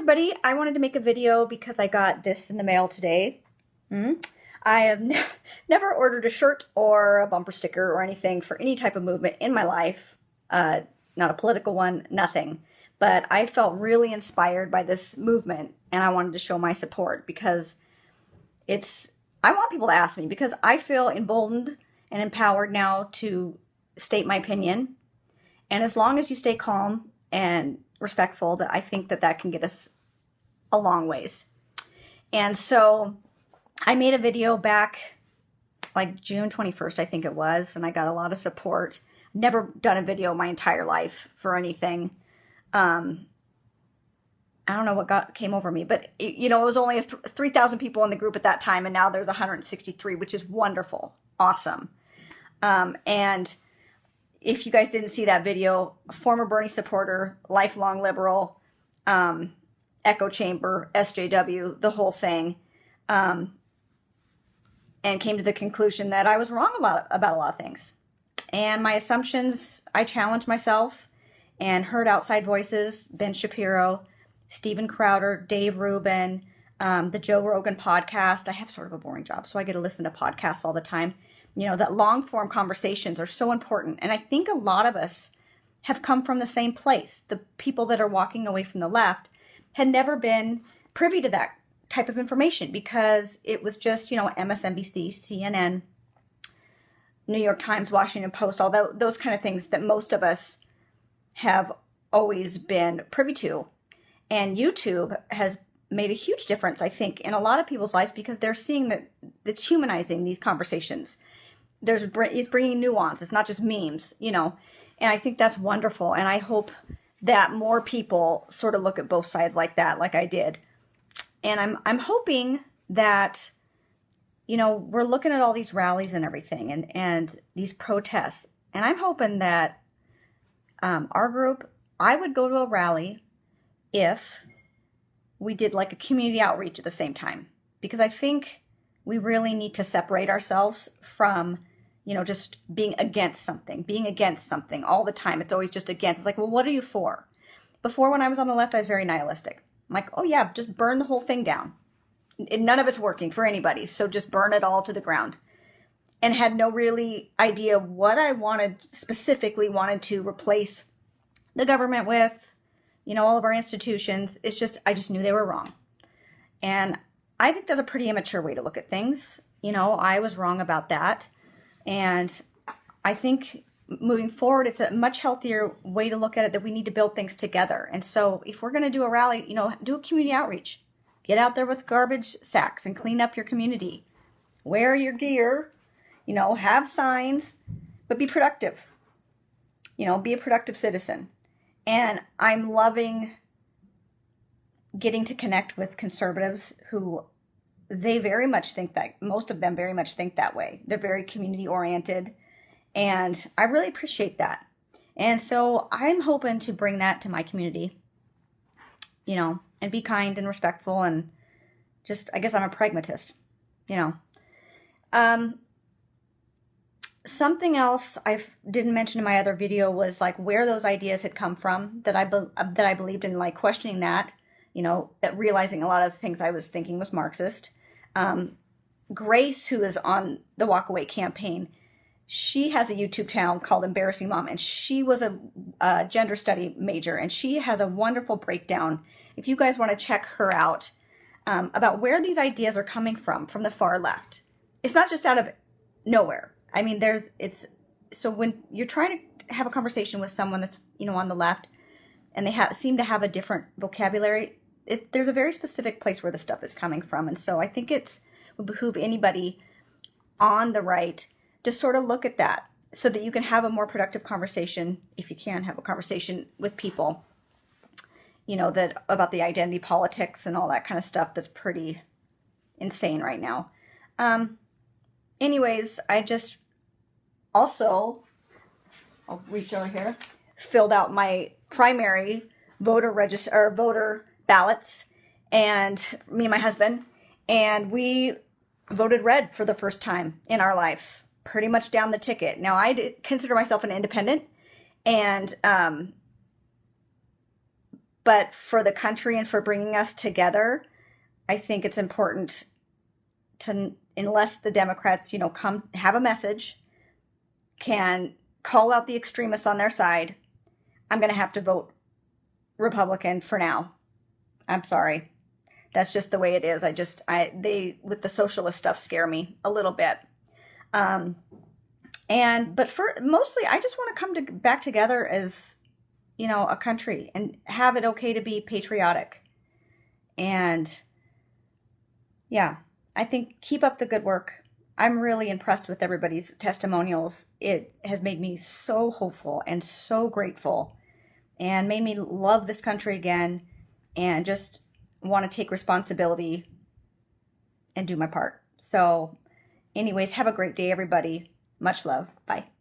everybody, I wanted to make a video because I got this in the mail today. I have never ordered a shirt or a bumper sticker or anything for any type of movement in my life. Not a political one, nothing. But I felt really inspired by this movement and I wanted to show my support because I want people to ask me because I feel emboldened and empowered now to state my opinion. And as long as you stay calm and respectful, that I think that can get us a long ways. And so I made a video back like June 21st, I think it was, and I got a lot of support. Never done a video my entire life for anything. I don't know what came over me, but it was only 3,000 people in the group at that time, and now there's 163, which is wonderful, awesome. And if you guys didn't see that video, a former Bernie supporter, lifelong liberal, echo chamber, SJW, the whole thing, and came to the conclusion that I was wrong about a lot of things. And my assumptions, I challenged myself and heard outside voices, Ben Shapiro, Steven Crowder, Dave Rubin, the Joe Rogan podcast. I have sort of a boring job, so I get to listen to podcasts all the time. That long form conversations are so important. And I think a lot of us have come from the same place. The people that are walking away from the left had never been privy to that type of information because it was just, MSNBC, CNN, New York Times, Washington Post, all those kind of things that most of us have always been privy to. And YouTube has made a huge difference, I think, in a lot of people's lives because they're seeing that it's humanizing these conversations. It's bringing nuance. It's not just memes, and I think that's wonderful. And I hope that more people sort of look at both sides like that, like I did. And I'm hoping that, we're looking at all these rallies and everything and these protests. And I'm hoping that our group, I would go to a rally if we did like a community outreach at the same time. Because I think we really need to separate ourselves from just being against something all the time. It's always just against. It's like, well, what are you for? Before, when I was on the left, I was very nihilistic. I'm like, oh yeah, just burn the whole thing down. None of it's working for anybody, so just burn it all to the ground. And had no really idea what I specifically wanted to replace the government with, all of our institutions. I just knew they were wrong. And I think that's a pretty immature way to look at things. I was wrong about that. And I think moving forward, it's a much healthier way to look at it that we need to build things together. And so if we're going to do a rally, do a community outreach. Get out there with garbage sacks and clean up your community. Wear your gear, have signs, but be productive. Be a productive citizen. And I'm loving getting to connect with conservatives who they very much think that, most of them very much think that way. They're very community oriented. And I really appreciate that. And so I'm hoping to bring that to my community, and be kind and respectful and just, I guess I'm a pragmatist, Something else I didn't mention in my other video was like where those ideas had come from that I believed in, like questioning that, that realizing a lot of the things I was thinking was Marxist. Grace, who is on the Walk Away campaign, she has a YouTube channel called Embarrassing Mom, and she was a gender study major, and she has a wonderful breakdown. If you guys want to check her out, about where these ideas are coming from the far left. It's not just out of nowhere. I mean, so when you're trying to have a conversation with someone that's, on the left, and they seem to have a different vocabulary, there's a very specific place where the stuff is coming from. And so I think it would behoove anybody on the right to sort of look at that so that you can have a more productive conversation, if you can have a conversation with people, that about the identity politics and all that kind of stuff that's pretty insane right now. Anyways, I just also, I'll reach over here, filled out my primary voter ballots, and me and my husband, and we voted red for the first time in our lives, pretty much down the ticket. Now, I did consider myself an independent, and But for the country and for bringing us together, I think it's important to, unless the Democrats, come have a message, can call out the extremists on their side, I'm going to have to vote Republican for now. I'm sorry. That's just the way it is. They, with the socialist stuff, scare me a little bit. But for mostly, I just want to come back together as, a country and have it okay to be patriotic. And yeah, I think keep up the good work. I'm really impressed with everybody's testimonials. It has made me so hopeful and so grateful and made me love this country again and just want to take responsibility and do my part. So anyways, have a great day, everybody. Much love. Bye.